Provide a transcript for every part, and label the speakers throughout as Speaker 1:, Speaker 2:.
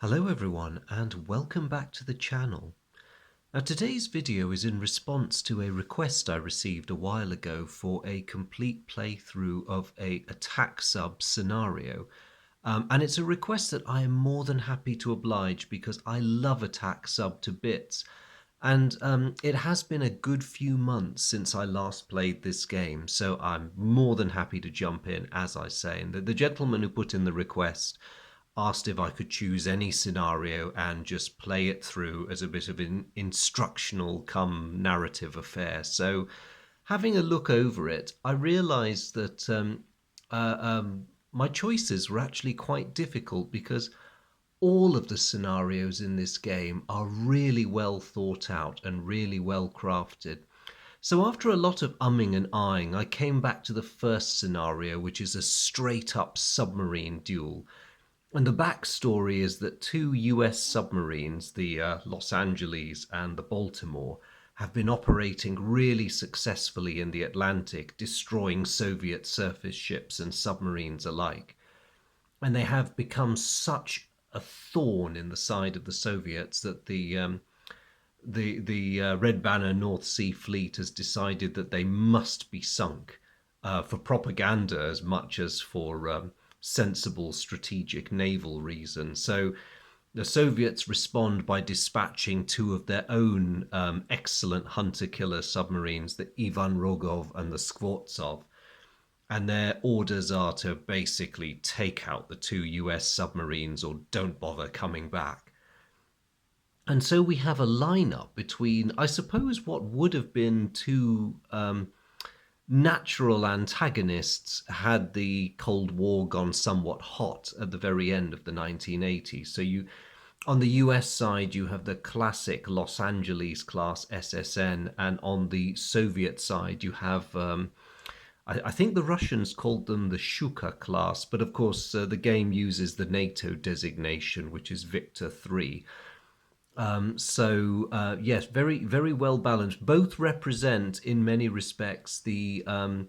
Speaker 1: Hello everyone and welcome back to the channel. Now today's video is in response to a request I received a while ago for a complete playthrough of a attack sub scenario. And it's a request that I am more than happy to oblige because I love attack sub to bits. And it has been a good few months since I last played this game, so I'm more than happy to jump in, as I say. And the gentleman who put in the request asked if I could choose any scenario and just play it through as a bit of an instructional come narrative affair. So, having a look over it, I realised that my choices were actually quite difficult because all of the scenarios in this game are really well thought out and really well crafted. So after a lot of umming and ahhing, I came back to the first scenario, which is a straight up submarine duel. And the backstory is that two US submarines, the Los Angeles and the Baltimore, have been operating really successfully in the Atlantic, destroying Soviet surface ships and submarines alike. And they have become such a thorn in the side of the Soviets that the Red Banner North Sea Fleet has decided that they must be sunk for propaganda as much as for sensible strategic naval reasons. So the Soviets respond by dispatching two of their own excellent hunter-killer submarines, the Ivan Rogov and the Skvortsov, and their orders are to basically take out the two US submarines or don't bother coming back. And so we have a lineup between, I suppose, what would have been two natural antagonists had the Cold War gone somewhat hot at the very end of the 1980s. So on the US side, you have the classic Los Angeles class SSN, and on the Soviet side, you have I think the Russians called them the Shuka class, but of course the game uses the NATO designation, which is Victor 3. Yes, very, very well balanced. Both represent, in many respects, the I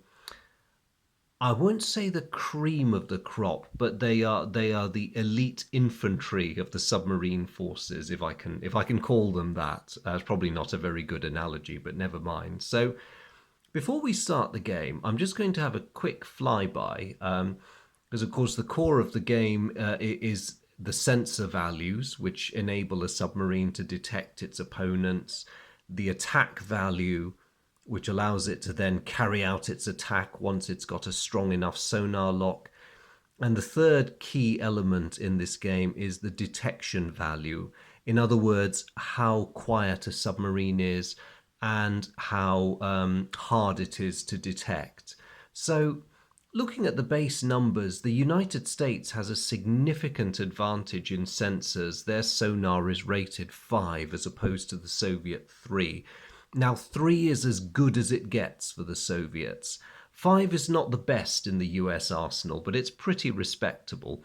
Speaker 1: won't say the cream of the crop, but they are the elite infantry of the submarine forces, if I can call them that. It's probably not a very good analogy, but never mind. So before we start the game, I'm just going to have a quick flyby, because of course the core of the game is the sensor values, which enable a submarine to detect its opponents, the attack value, which allows it to then carry out its attack once it's got a strong enough sonar lock. And the third key element in this game is the detection value. In other words, how quiet a submarine is and how hard it is to detect. So, looking at the base numbers, the United States has a significant advantage in sensors. Their sonar is rated 5 as opposed to the Soviet 3. Now, 3 is as good as it gets for the Soviets. 5 is not the best in the US arsenal, but it's pretty respectable.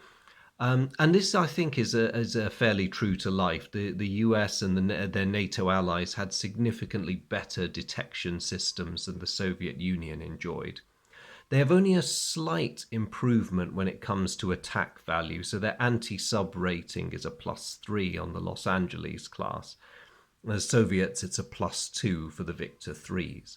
Speaker 1: And this, I think, is a fairly true to life. The US and their NATO allies had significantly better detection systems than the Soviet Union enjoyed. They have only a slight improvement when it comes to attack value, so their anti-sub rating is a +3 on the Los Angeles class. The Soviets, it's a +2 for the Victor 3s.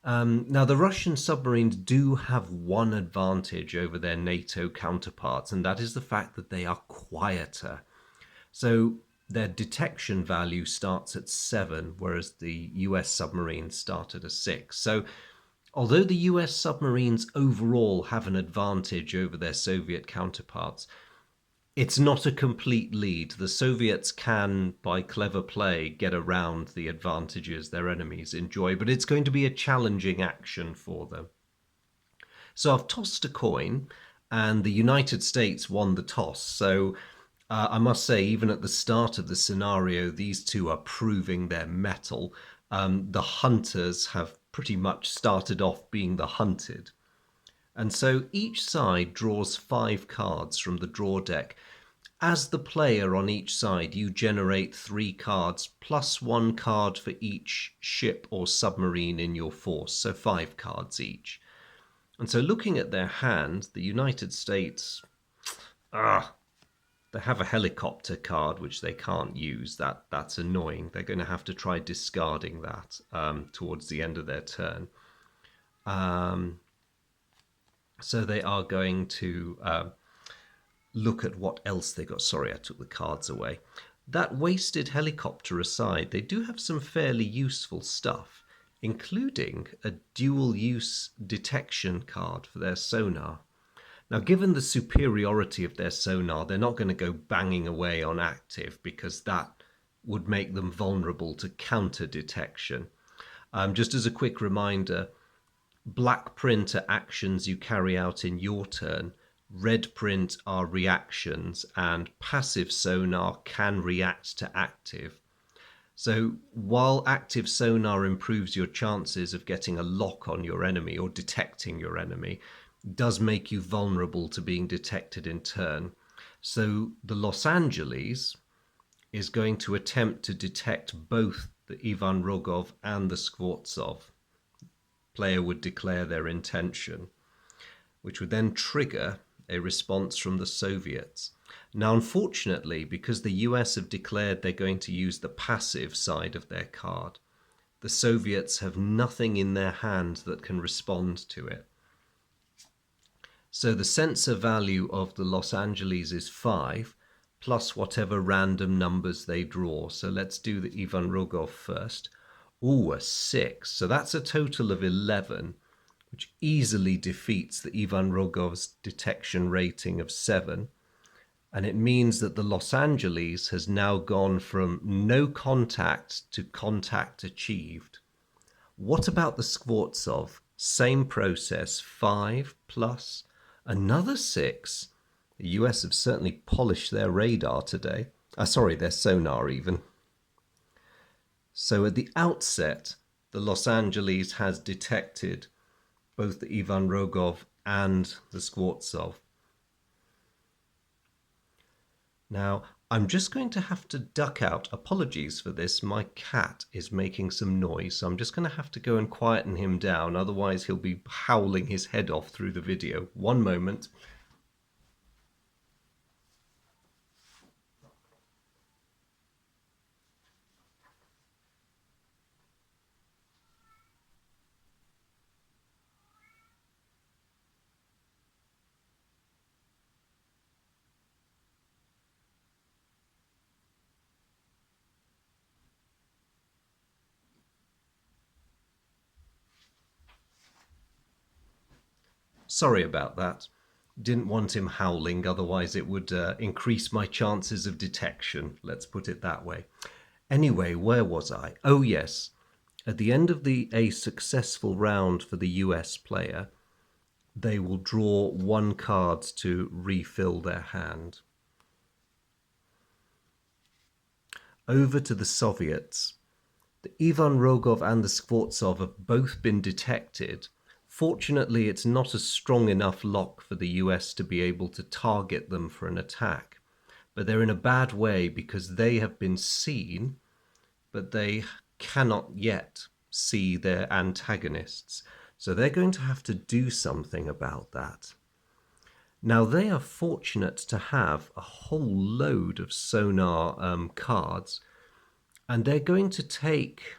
Speaker 1: Now, the Russian submarines do have one advantage over their NATO counterparts, and that is the fact that they are quieter. So their detection value starts at 7, whereas the US submarines start at a 6. So although the US submarines overall have an advantage over their Soviet counterparts, it's not a complete lead. The Soviets can, by clever play, get around the advantages their enemies enjoy, but it's going to be a challenging action for them. So I've tossed a coin, and the United States won the toss. So I must say, even at the start of the scenario, these two are proving their mettle. The hunters have pretty much started off being the hunted. And so each side draws 5 cards from the draw deck. As the player on each side, you generate 3 cards plus 1 card for each ship or submarine in your force, so 5 cards each. And so looking at their hand, the United States, They have a helicopter card which they can't use. That's annoying. They're going to have to try discarding that towards the end of their turn. Um, so they are going to look at what else they got. Sorry, I took the cards away. That wasted helicopter aside, they do have some fairly useful stuff, including a dual use detection card for their sonar. Now, given the superiority of their sonar, they're not going to go banging away on active because that would make them vulnerable to counter detection. Just as a quick reminder, black print are actions you carry out in your turn, red print are reactions, and passive sonar can react to active. So while active sonar improves your chances of getting a lock on your enemy or detecting your enemy, does make you vulnerable to being detected in turn. So the Los Angeles is going to attempt to detect both the Ivan Rogov and the Skvortsov. Player would declare their intention, which would then trigger a response from the Soviets. Now, unfortunately, because the US have declared they're going to use the passive side of their card, the Soviets have nothing in their hand that can respond to it. So the sensor value of the Los Angeles is 5, plus whatever random numbers they draw. So let's do the Ivan Rogov first. Ooh, a 6. So that's a total of 11, which easily defeats the Ivan Rogov's detection rating of 7. And it means that the Los Angeles has now gone from no contact to contact achieved. What about the Skvortsov? Same process, 5 plus another 6. The US have certainly polished their radar today. Sorry, their sonar even. So at the outset, the Los Angeles has detected both the Ivan Rogov and the Skvortsov. Now, I'm just going to have to duck out. Apologies for this. My cat is making some noise, so I'm just going to have to go and quieten him down. Otherwise, he'll be howling his head off through the video. One moment. Sorry about that. Didn't want him howling, otherwise it would increase my chances of detection. Let's put it that way. Anyway, where was I? Oh, yes. At the end of a successful round for the US player, they will draw 1 card to refill their hand. Over to the Soviets. The Ivan Rogov and the Skvortsov have both been detected. Fortunately, it's not a strong enough lock for the US to be able to target them for an attack. But they're in a bad way because they have been seen, but they cannot yet see their antagonists. So they're going to have to do something about that. Now, they are fortunate to have a whole load of sonar cards, and they're going to take...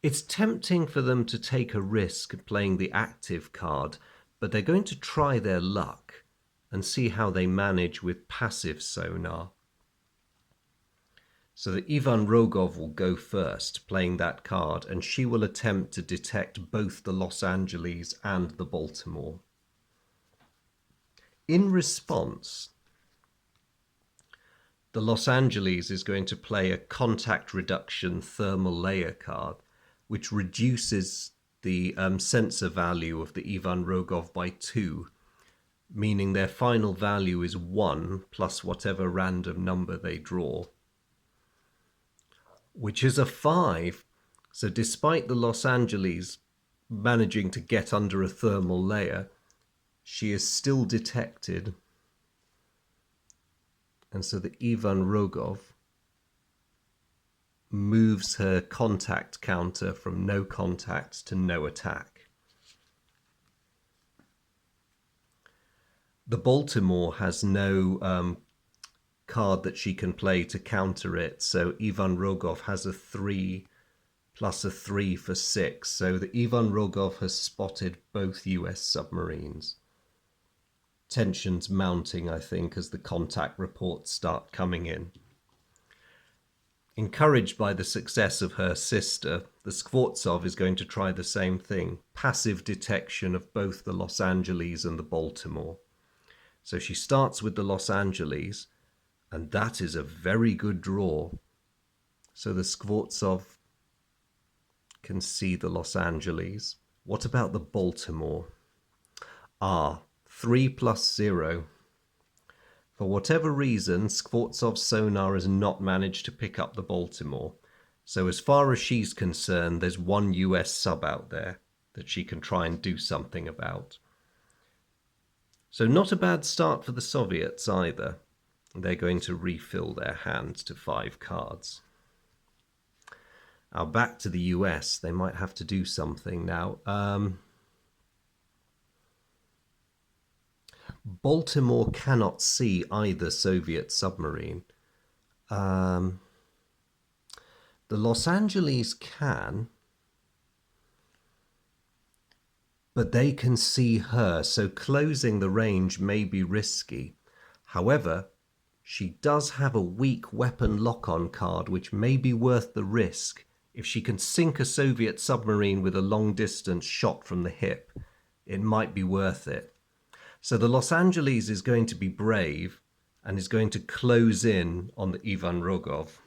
Speaker 1: It's tempting for them to take a risk playing the active card, but they're going to try their luck and see how they manage with passive sonar. So the Ivan Rogov will go first, playing that card, and she will attempt to detect both the Los Angeles and the Baltimore. In response, the Los Angeles is going to play a contact reduction thermal layer card, which reduces the sensor value of the Ivan Rogov by 2, meaning their final value is 1 plus whatever random number they draw, which is a 5. So despite the Los Angeles managing to get under a thermal layer, she is still detected. And so the Ivan Rogov moves her contact counter from no contact to no attack. The Baltimore has no card that she can play to counter it. So Ivan Rogov has a 3 plus a 3 for 6. So the Ivan Rogov has spotted both US submarines. Tensions mounting, I think, as the contact reports start coming in. Encouraged by the success of her sister, the Skvortsov is going to try the same thing, passive detection of both the Los Angeles and the Baltimore. So she starts with the Los Angeles, and that is a very good draw. So the Skvortsov can see the Los Angeles. What about the Baltimore? 3 plus 0. For whatever reason, Skvortsov's sonar has not managed to pick up the Baltimore. So as far as she's concerned, there's one US sub out there that she can try and do something about. So not a bad start for the Soviets either. They're going to refill their hands to 5 cards. Now back to the US. They might have to do something now. Baltimore cannot see either Soviet submarine. The Los Angeles can, but they can see her, so closing the range may be risky. However, she does have a weak weapon lock-on card, which may be worth the risk. If she can sink a Soviet submarine with a long-distance shot from the hip, it might be worth it. So the Los Angeles is going to be brave and is going to close in on the Ivan Rogov.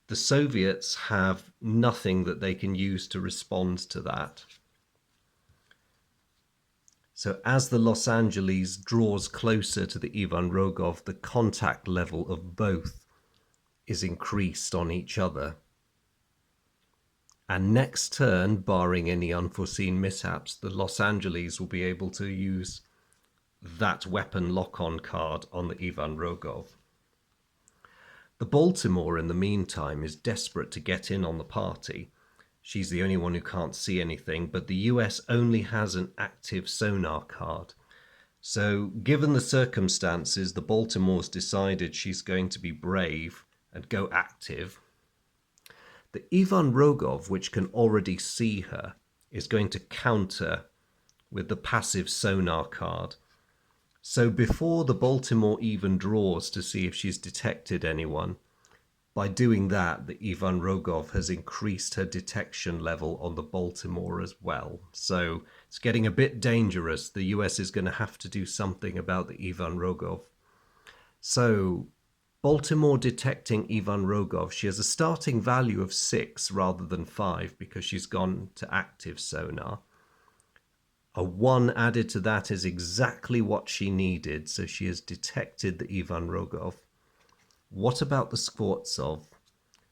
Speaker 1: The Soviets have nothing that they can use to respond to that. So as the Los Angeles draws closer to the Ivan Rogov, the contact level of both is increased on each other. And next turn, barring any unforeseen mishaps, the Los Angeles will be able to use that weapon lock-on card on the Ivan Rogov. The Baltimore, in the meantime, is desperate to get in on the party. She's the only one who can't see anything, but the US only has an active sonar card. So, given the circumstances, the Baltimore's decided she's going to be brave and go active. The Ivan Rogov, which can already see her, is going to counter with the passive sonar card. So before the Baltimore even draws to see if she's detected anyone, by doing that, the Ivan Rogov has increased her detection level on the Baltimore as well. So it's getting a bit dangerous. The US is going to have to do something about the Ivan Rogov. So Baltimore detecting Ivan Rogov, she has a starting value of 6 rather than 5 because she's gone to active sonar. A 1 added to that is exactly what she needed, so she has detected the Ivan Rogov. What about the Skvortsov?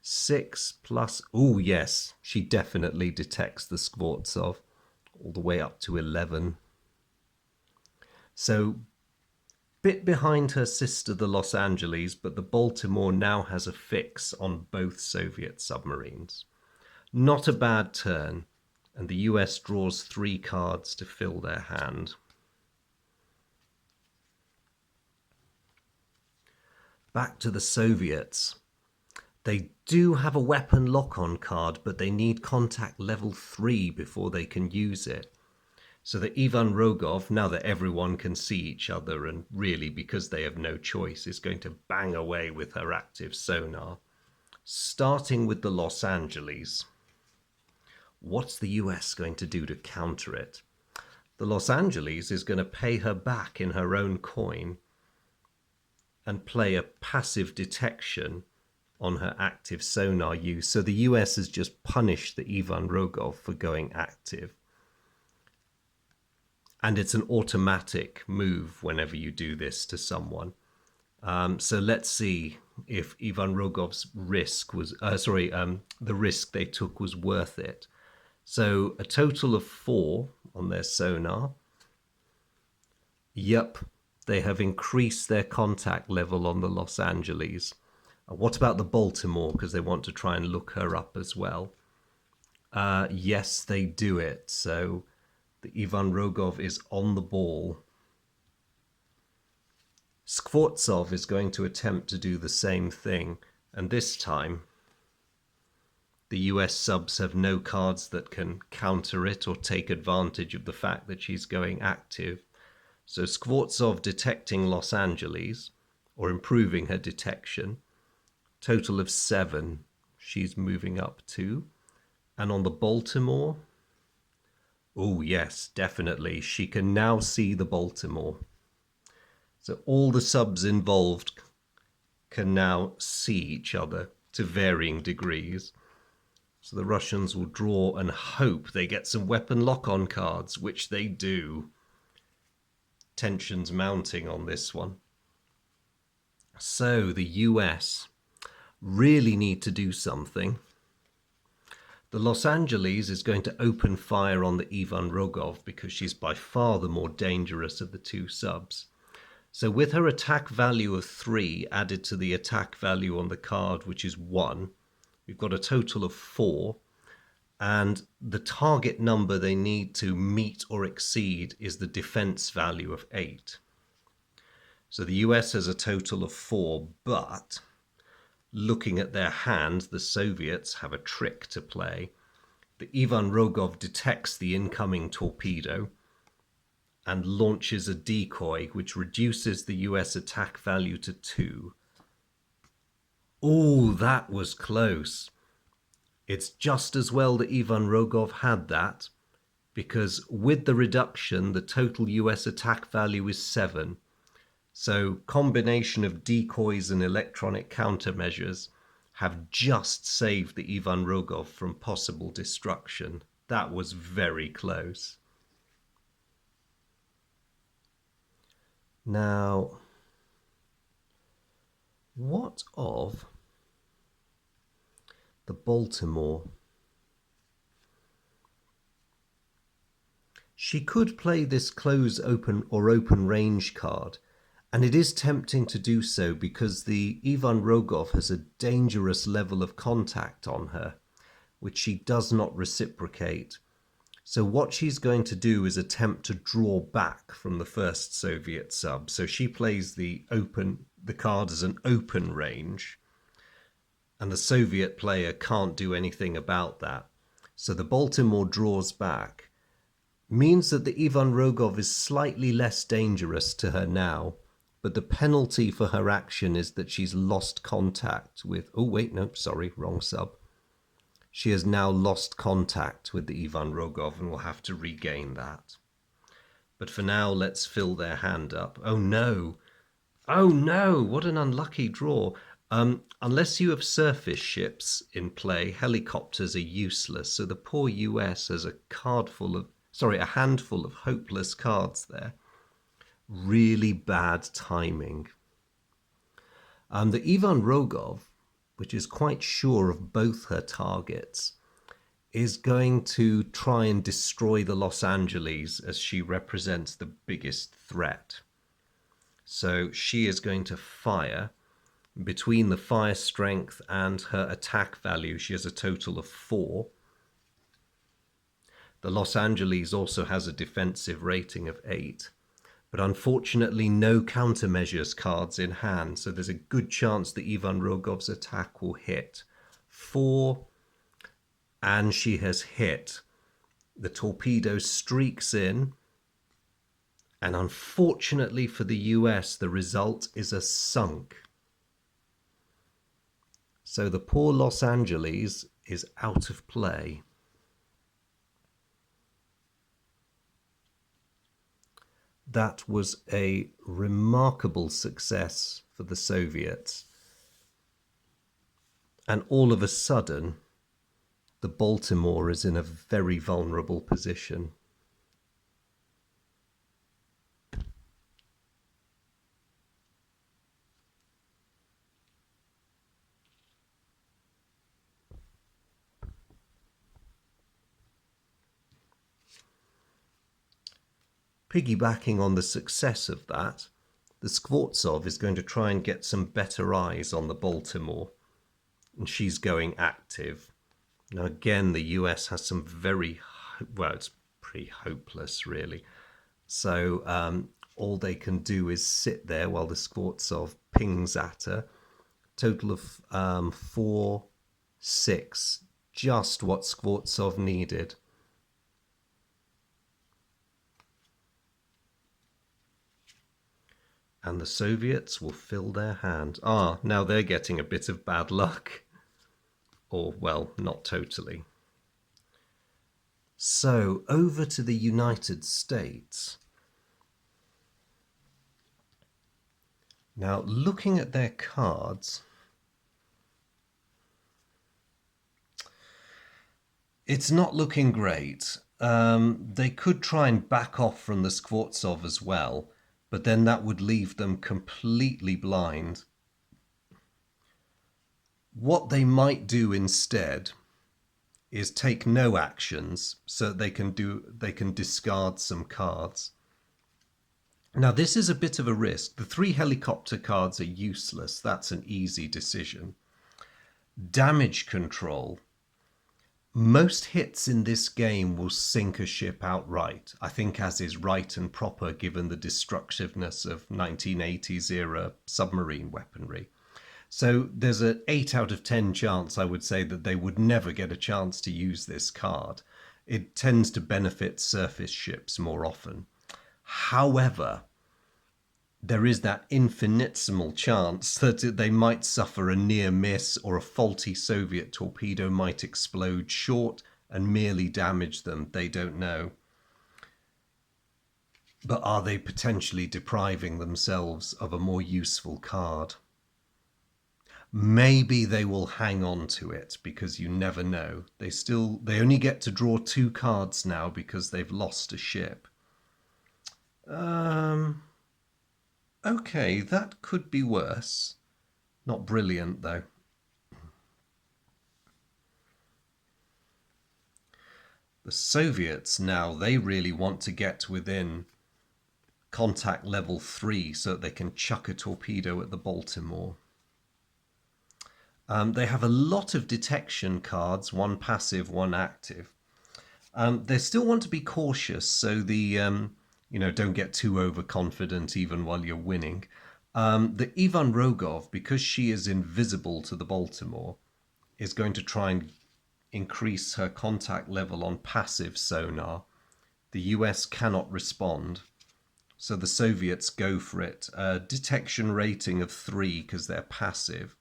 Speaker 1: 6 plus... Oh, yes, she definitely detects the Skvortsov, all the way up to 11. So, bit behind her sister, the Los Angeles, but the Baltimore now has a fix on both Soviet submarines. Not a bad turn, and the US draws 3 cards to fill their hand. Back to the Soviets. They do have a weapon lock-on card, but they need contact level 3 before they can use it. So the Ivan Rogov, now that everyone can see each other, and really because they have no choice, is going to bang away with her active sonar. Starting with the Los Angeles. What's the US going to do to counter it? The Los Angeles is going to pay her back in her own coin and play a passive detection on her active sonar use. So the US has just punished the Ivan Rogov for going active. And it's an automatic move whenever you do this to someone. So let's see if Ivan Rogov's risk was, the risk they took was worth it. So a total of 4 on their sonar. Yep, they have increased their contact level on the Los Angeles. What about the Baltimore? Because they want to try and look her up as well. Yes, they do it. So The Ivan Rogov is on the ball. Skvortsov is going to attempt to do the same thing, and this time the US subs have no cards that can counter it or take advantage of the fact that she's going active. So Skvortsov detecting Los Angeles, or improving her detection, total of 7 she's moving up to. And on the Baltimore, oh yes, definitely, she can now see the Baltimore. So all the subs involved can now see each other to varying degrees. So the Russians will draw and hope they get some weapon lock-on cards, which they do. Tensions mounting on this one. So the US really need to do something. The Los Angeles is going to open fire on the Ivan Rogov because she's by far the more dangerous of the two subs. So with her attack value of 3 added to the attack value on the card, which is 1, we've got a total of 4. And the target number they need to meet or exceed is the defense value of 8. So the US has a total of 4, but looking at their hand, the Soviets have a trick to play. The Ivan Rogov detects the incoming torpedo and launches a decoy, which reduces the US attack value to 2. Oh, that was close. It's just as well that Ivan Rogov had that, because with the reduction, the total US attack value is 7. So combination of decoys and electronic countermeasures have just saved the Ivan Rogov from possible destruction. That was very close. Now, what of the Baltimore? She could play this close open or open range card, and it is tempting to do so because the Ivan Rogov has a dangerous level of contact on her, which she does not reciprocate. So what she's going to do is attempt to draw back from the first Soviet sub. So she plays the card as an open range, and the Soviet player can't do anything about that. So the Baltimore draws back, means that the Ivan Rogov is slightly less dangerous to her now, but the penalty for her action is that she's lost contact with... Oh, wait, no, sorry, wrong sub. She has now lost contact with the Ivan Rogov and will have to regain that. But for now, let's fill their hand up. Oh, no. Oh, no, what an unlucky draw. Unless you have surface ships in play, helicopters are useless. So the poor US has a handful of hopeless cards there. Really bad timing. The Ivan Rogov, which is quite sure of both her targets, is going to try and destroy the Los Angeles as she represents the biggest threat. So she is going to fire. Between the fire strength and her attack value, she has a total of 4. The Los Angeles also has a defensive rating of 8. But unfortunately no countermeasures cards in hand, so there's a good chance that Ivan Rogov's attack will hit. 4, and she has hit. The torpedo streaks in, and unfortunately for the US, the result is a sunk. So the poor Los Angeles is out of play. That was a remarkable success for the Soviets. And all of a sudden, the Baltimore is in a very vulnerable position. Piggybacking on the success of that, the Skvortsov is going to try and get some better eyes on the Baltimore, and she's going active. Now again, the US has some it's pretty hopeless, really. So all they can do is sit there while the Skvortsov pings at her. Total of 4, 6, just what Skvortsov needed. And the Soviets will fill their hand. Ah, now they're getting a bit of bad luck. Or, well, not totally. So, over to the United States. Now, looking at their cards, it's not looking great. They could try and back off from the Skvortsov as well, but then that would leave them completely blind. What they might do instead is take no actions so they can discard some cards. Now this is a bit of a risk. The 3 helicopter cards are useless. That's an easy decision. Damage control. Most hits in this game will sink a ship outright, I think, as is right and proper given the destructiveness of 1980s era submarine weaponry. So there's an 8 out of 10 chance, I would say, that they would never get a chance to use this card. It tends to benefit surface ships more often. However, there is that infinitesimal chance that they might suffer a near miss, or a faulty Soviet torpedo might explode short and merely damage them. They don't know. But are they potentially depriving themselves of a more useful card? Maybe they will hang on to it, because you never know. They only get to draw 2 cards now because they've lost a ship. Okay, that could be worse. Not brilliant, though. The Soviets now, they really want to get within contact level 3 so that they can chuck a torpedo at the Baltimore. They have a lot of detection cards, 1 passive, 1 active. They still want to be cautious, so don't get too overconfident even while you're winning. The Ivan Rogov, because she is invisible to the Baltimore, is going to try and increase her contact level on passive sonar. The US cannot respond, so the Soviets go for it. Detection rating of 3 because they're passive.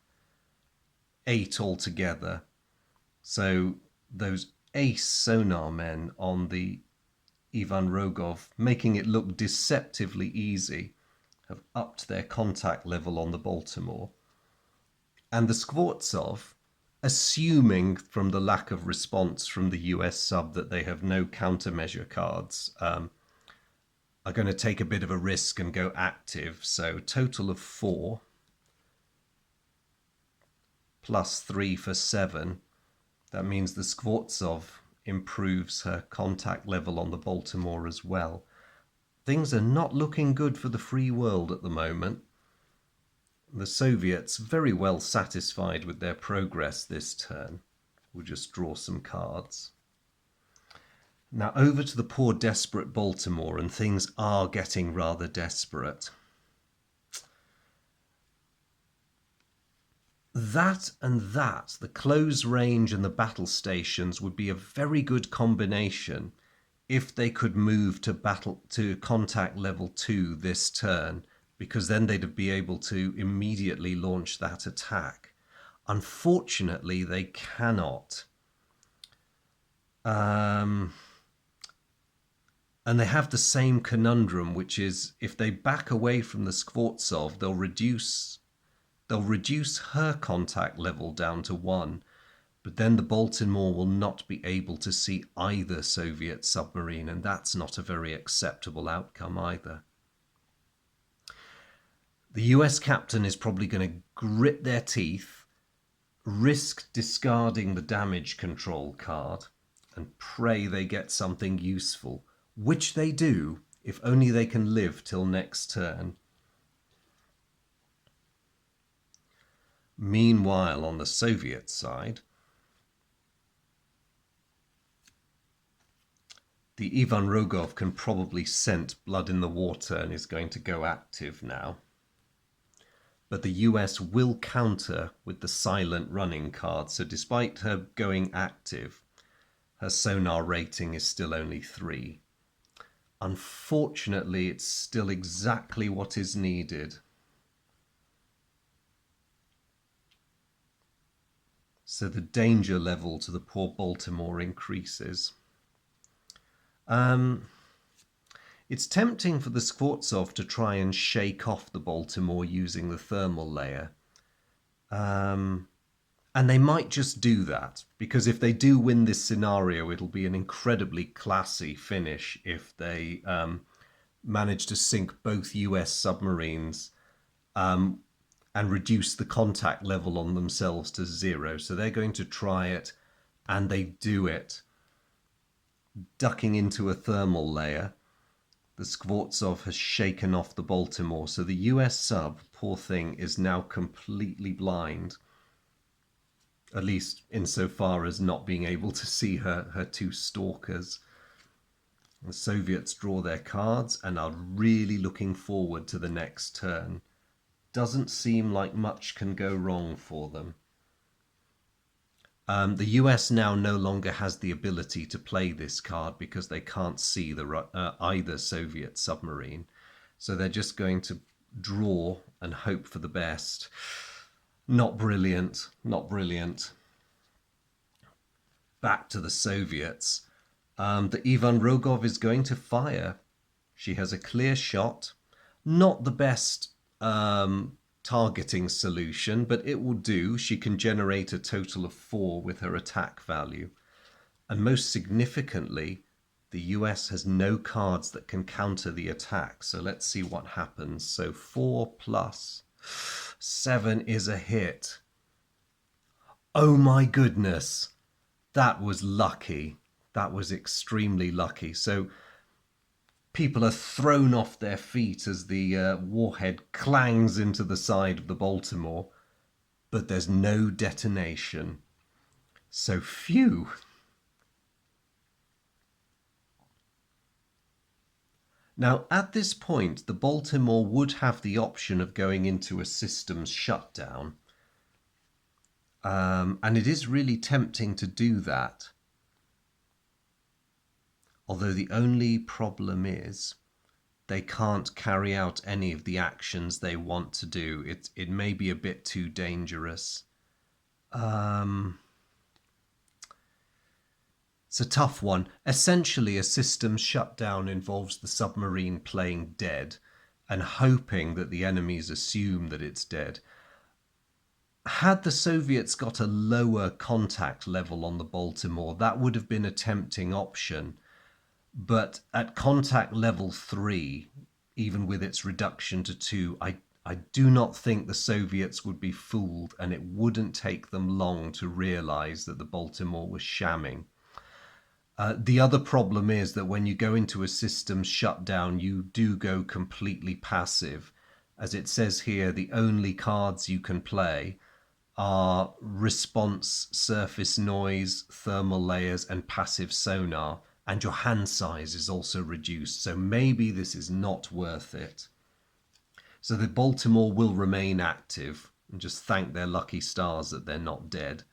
Speaker 1: 8 altogether. So those ace sonar men on the Ivan Rogov, making it look deceptively easy, have upped their contact level on the Baltimore. And the Skvortsov, assuming from the lack of response from the US sub that they have no countermeasure cards, are going to take a bit of a risk and go active. So total of 4 plus 3 for 7. That means the Skvortsov improves her contact level on the Baltimore as well. Things are not looking good for the free world at the moment. The Soviets, very well satisfied with their progress this turn. We'll just draw some cards. Now over to the poor desperate Baltimore, and things are getting rather desperate. The close range and the battle stations would be a very good combination if they could move to contact level 2 this turn, because then they'd be able to immediately launch that attack. Unfortunately, they cannot. And they have the same conundrum, which is if they back away from the Skvortsov, they'll reduce her contact level down to 1, but then the Baltimore will not be able to see either Soviet submarine, and that's not a very acceptable outcome either. The US captain is probably going to grit their teeth, risk discarding the damage control card, and pray they get something useful, which they do, if only they can live till next turn. Meanwhile, on the Soviet side, The Ivan Rogov can probably scent blood in the water and is going to go active now. But the US will counter with the silent running card. So despite her going active, her sonar rating is still only 3. Unfortunately, it's still exactly what is needed. So the danger level to the poor Baltimore increases. It's tempting for the Skvortsov to try and shake off the Baltimore using the thermal layer. And they might just do that, because if they do win this scenario, it'll be an incredibly classy finish if they manage to sink both US submarines and reduce the contact level on themselves to 0. So they're going to try it, and they do it, ducking into a thermal layer. The Skvortsov has shaken off the Baltimore, so the US sub, poor thing, is now completely blind, at least insofar as not being able to see her two stalkers. The Soviets draw their cards and are really looking forward to the next turn. Doesn't seem like much can go wrong for them. The US now no longer has the ability to play this card because they can't see either Soviet submarine. So they're just going to draw and hope for the best. Not brilliant, not brilliant. Back to the Soviets. The Ivan Rogov is going to fire. She has a clear shot. Not the best targeting solution, but it will do. She can generate a total of 4 with her attack value. And most significantly, the US has no cards that can counter the attack. So let's see what happens. So 4 plus 7 is a hit. Oh my goodness. That was lucky. That was extremely lucky. So people are thrown off their feet as the warhead clangs into the side of the Baltimore, but there's no detonation. So phew. Now, at this point, the Baltimore would have the option of going into a systems shutdown. And it is really tempting to do that. Although the only problem is they can't carry out any of the actions they want to do. It may be a bit too dangerous. It's a tough one. Essentially, a systems shutdown involves the submarine playing dead and hoping that the enemies assume that it's dead. Had the Soviets got a lower contact level on the Baltimore, that would have been a tempting option. But at contact level 3, even with its reduction to 2, I do not think the Soviets would be fooled, and it wouldn't take them long to realize that the Baltimore was shamming. The other problem is that when you go into a systems shutdown, you do go completely passive. As it says here, the only cards you can play are response, surface noise, thermal layers, and passive sonar. And your hand size is also reduced, so maybe this is not worth it. So the Baltimore will remain active and just thank their lucky stars that they're not dead.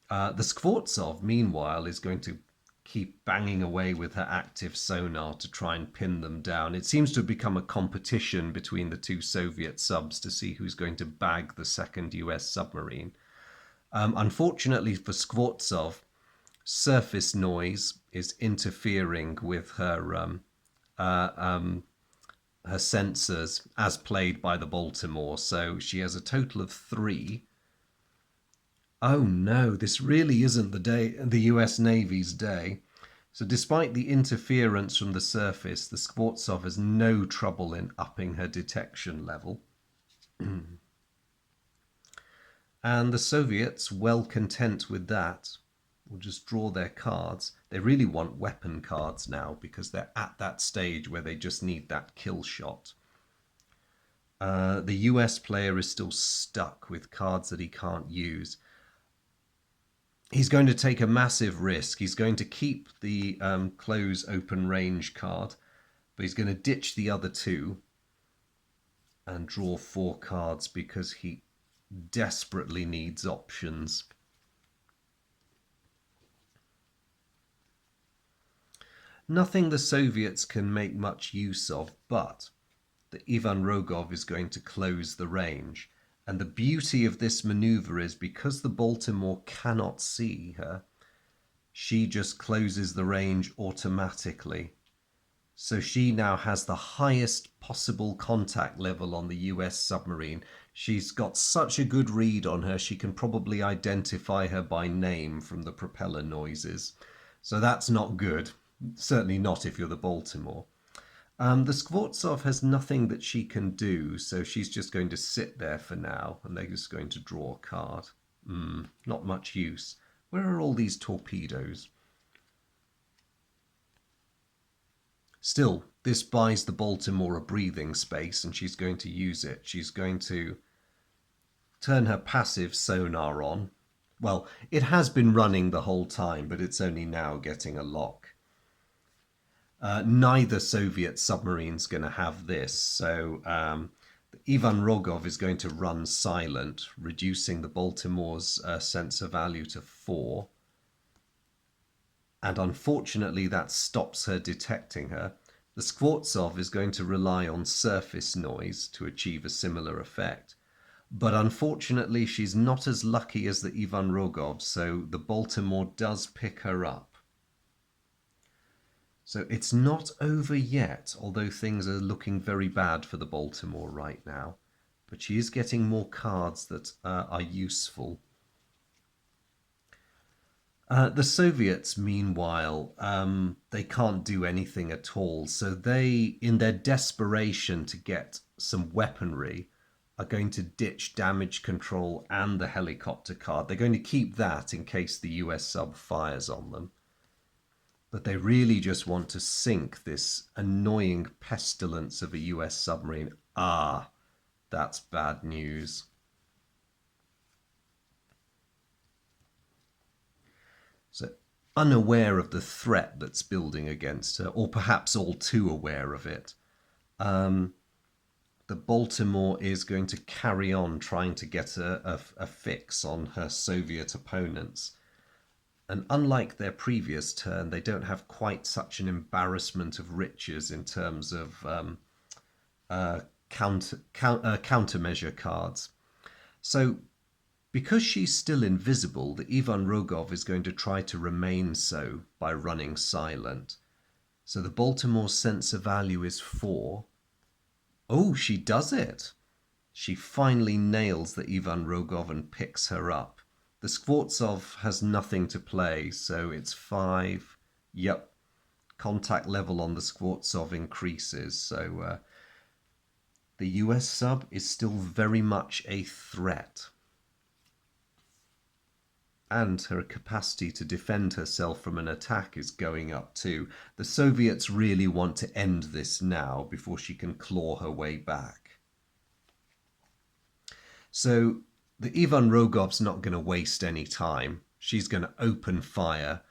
Speaker 1: The Skvortsov, meanwhile, is going to keep banging away with her active sonar to try and pin them down. It seems to have become a competition between the two Soviet subs to see who's going to bag the second US submarine. Unfortunately for Skvortsov, surface noise is interfering with her sensors as played by the Baltimore, so she has a total of 3. Oh no, this really isn't the US Navy's day. So despite the interference from the surface, the Skvortsov has no trouble in upping her detection level. And the Soviets, well content with that, will just draw their cards. They really want weapon cards now because they're at that stage where they just need that kill shot. The US player is still stuck with cards that he can't use. He's going to take a massive risk. He's going to keep the close open range card, but he's going to ditch the other two and draw 4 cards because he desperately needs options. Nothing the Soviets can make much use of, but the Ivan Rogov is going to close the range. And the beauty of this maneuver is because the Baltimore cannot see her, she just closes the range automatically. So she now has the highest possible contact level on the US submarine. She's got such a good read on her, she can probably identify her by name from the propeller noises. So that's not good. Certainly not if you're the Baltimore. The Skvortsov has nothing that she can do, so she's just going to sit there for now, and they're just going to draw a card. Not much use. Where are all these torpedoes? Still, this buys the Baltimore a breathing space, and she's going to use it. She's going to turn her passive sonar on. Well, it has been running the whole time, but it's only now getting a lock. Neither Soviet submarine's going to have this, so Ivan Rogov is going to run silent, reducing the Baltimore's sensor value to 4. And unfortunately, that stops her detecting her. The Skvortsov is going to rely on surface noise to achieve a similar effect. But unfortunately, she's not as lucky as the Ivan Rogov, so the Baltimore does pick her up. So it's not over yet, although things are looking very bad for the Baltimore right now. But she is getting more cards that are useful. The Soviets, meanwhile, they can't do anything at all. So they, in their desperation to get some weaponry, are going to ditch damage control and the helicopter card. They're going to keep that in case the US sub fires on them. But they really just want to sink this annoying pestilence of a US submarine. Ah, that's bad news. So, unaware of the threat that's building against her, or perhaps all too aware of it, the Baltimore is going to carry on trying to get a fix on her Soviet opponents. And unlike their previous turn, they don't have quite such an embarrassment of riches in terms of countermeasure cards. So because she's still invisible, the Ivan Rogov is going to try to remain so by running silent. So the Baltimore's sensor value is 4. Oh, she does it! She finally nails the Ivan Rogov and picks her up. The Skvortsov has nothing to play, so it's 5. Yep, contact level on the Skvortsov increases, so the US sub is still very much a threat. And her capacity to defend herself from an attack is going up too. The Soviets really want to end this now before she can claw her way back. So the Ivan Rogov's not going to waste any time. She's going to open fire.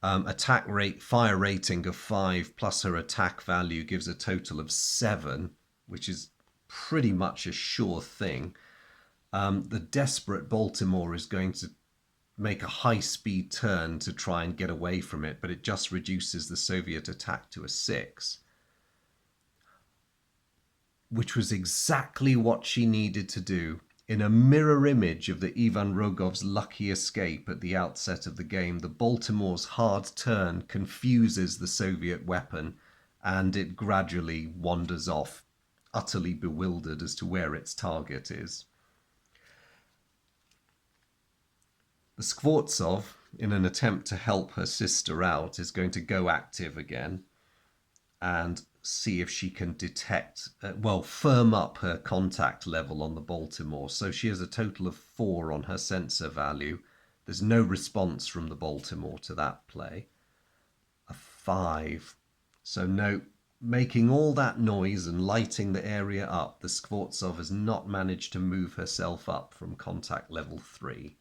Speaker 1: Attack rate, fire rating of 5 plus her attack value gives a total of 7, which is pretty much a sure thing. The desperate Baltimore is going to make a high-speed turn to try and get away from it, but it just reduces the Soviet attack to a 6. Which was exactly what she needed to do. In a mirror image of the Ivan Rogov's lucky escape at the outset of the game, the Baltimore's hard turn confuses the Soviet weapon, and it gradually wanders off, utterly bewildered as to where its target is. The Skvortsov, in an attempt to help her sister out, is going to go active again and see if she can detect, firm up her contact level on the Baltimore. So she has a total of 4 on her sensor value. There's no response from the Baltimore to that play. A 5. So no, making all that noise and lighting the area up, the Skvortsov has not managed to move herself up from contact level 3.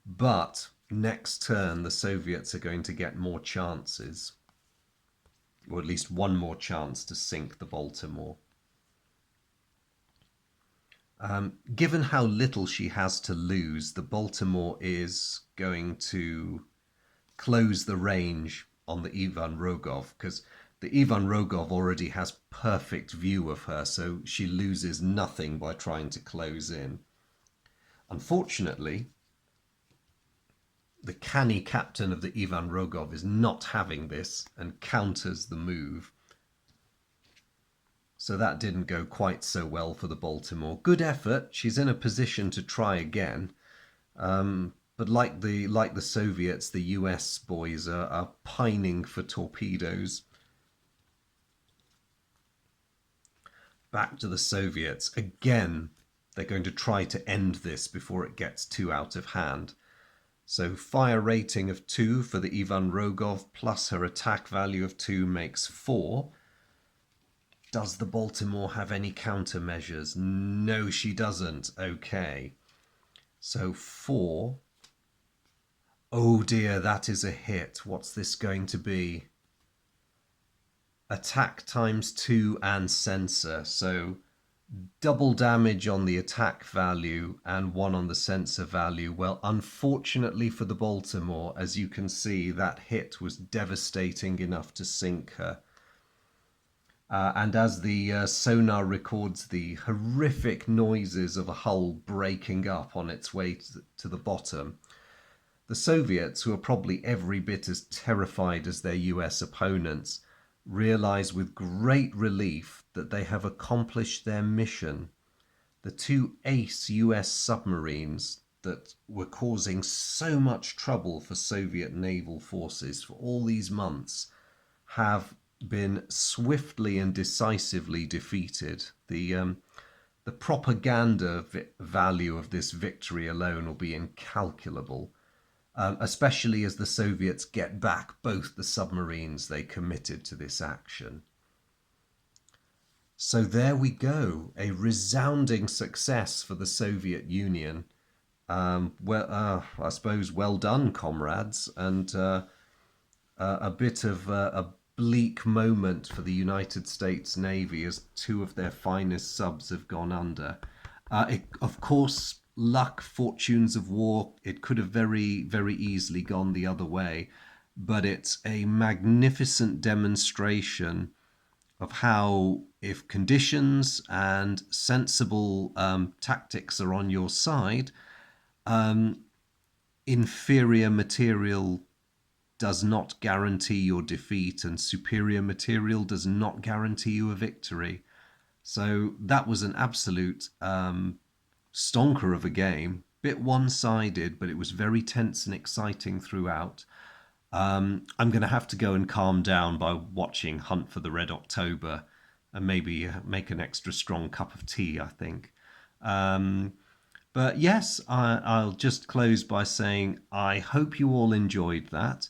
Speaker 1: But next turn the Soviets are going to get more chances, or at least one more chance to sink the Baltimore. Given how little she has to lose, the Baltimore is going to close the range on the Ivan Rogov, because the Ivan Rogov already has perfect view of her, so she loses nothing by trying to close in. Unfortunately, the canny captain of the Ivan Rogov is not having this and counters the move. So that didn't go quite so well for the Baltimore. Good effort. She's in a position to try again. But like the Soviets, the US boys are pining for torpedoes. Back to the Soviets. Again, they're going to try to end this before it gets too out of hand. So fire rating of 2 for the Ivan Rogov plus her attack value of 2 makes 4. Does the Baltimore have any countermeasures? No, she doesn't. Okay. So 4. Oh dear, that is a hit. What's this going to be? Attack times 2 and sensor. So double damage on the attack value and 1 on the sensor value. Well, unfortunately for the Baltimore, as you can see, that hit was devastating enough to sink her. And as the sonar records the horrific noises of a hull breaking up on its way to the bottom, the Soviets, who are probably every bit as terrified as their US opponents, realize with great relief that they have accomplished their mission. The 2 ace US submarines that were causing so much trouble for Soviet naval forces for all these months have been swiftly and decisively defeated. The propaganda value of this victory alone will be incalculable, especially as the Soviets get back both the submarines they committed to this action. So there we go, a resounding success for the Soviet Union. I suppose well done, comrades, and a bit of a bleak moment for the United States Navy as 2 of their finest subs have gone under. Of course, luck, fortunes of war, it could have very, very easily gone the other way, but it's a magnificent demonstration of how, if conditions and sensible tactics are on your side, inferior material does not guarantee your defeat and superior material does not guarantee you a victory. So that was an absolute stonker of a game. Bit one-sided, but it was very tense and exciting throughout. I'm going to have to go and calm down by watching Hunt for the Red October and maybe make an extra strong cup of tea, I think. But yes, I'll just close by saying I hope you all enjoyed that.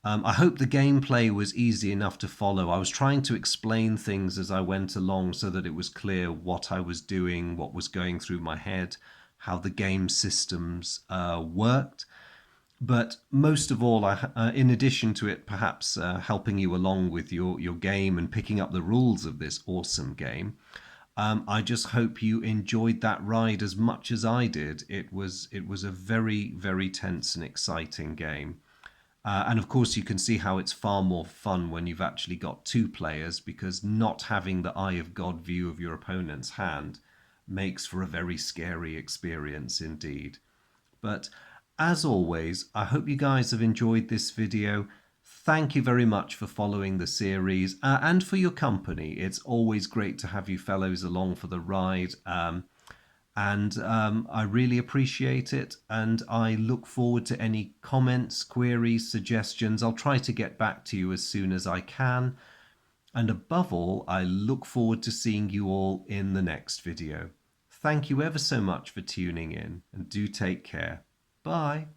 Speaker 1: I hope the gameplay was easy enough to follow. I was trying to explain things as I went along so that it was clear what I was doing, what was going through my head, how the game systems worked. But most of all, in addition to it perhaps helping you along with your game and picking up the rules of this awesome game, I just hope you enjoyed that ride as much as I did. It was a very, very tense and exciting game. And of course, you can see how it's far more fun when you've actually got 2 players, because not having the Eye of God view of your opponent's hand makes for a very scary experience indeed. But as always, I hope you guys have enjoyed this video. Thank you very much for following the series and for your company. It's always great to have you fellows along for the ride. I really appreciate it, and I look forward to any comments, queries, suggestions. I'll try to get back to you as soon as I can. And above all, I look forward to seeing you all in the next video. Thank you ever so much for tuning in, and do take care. Bye.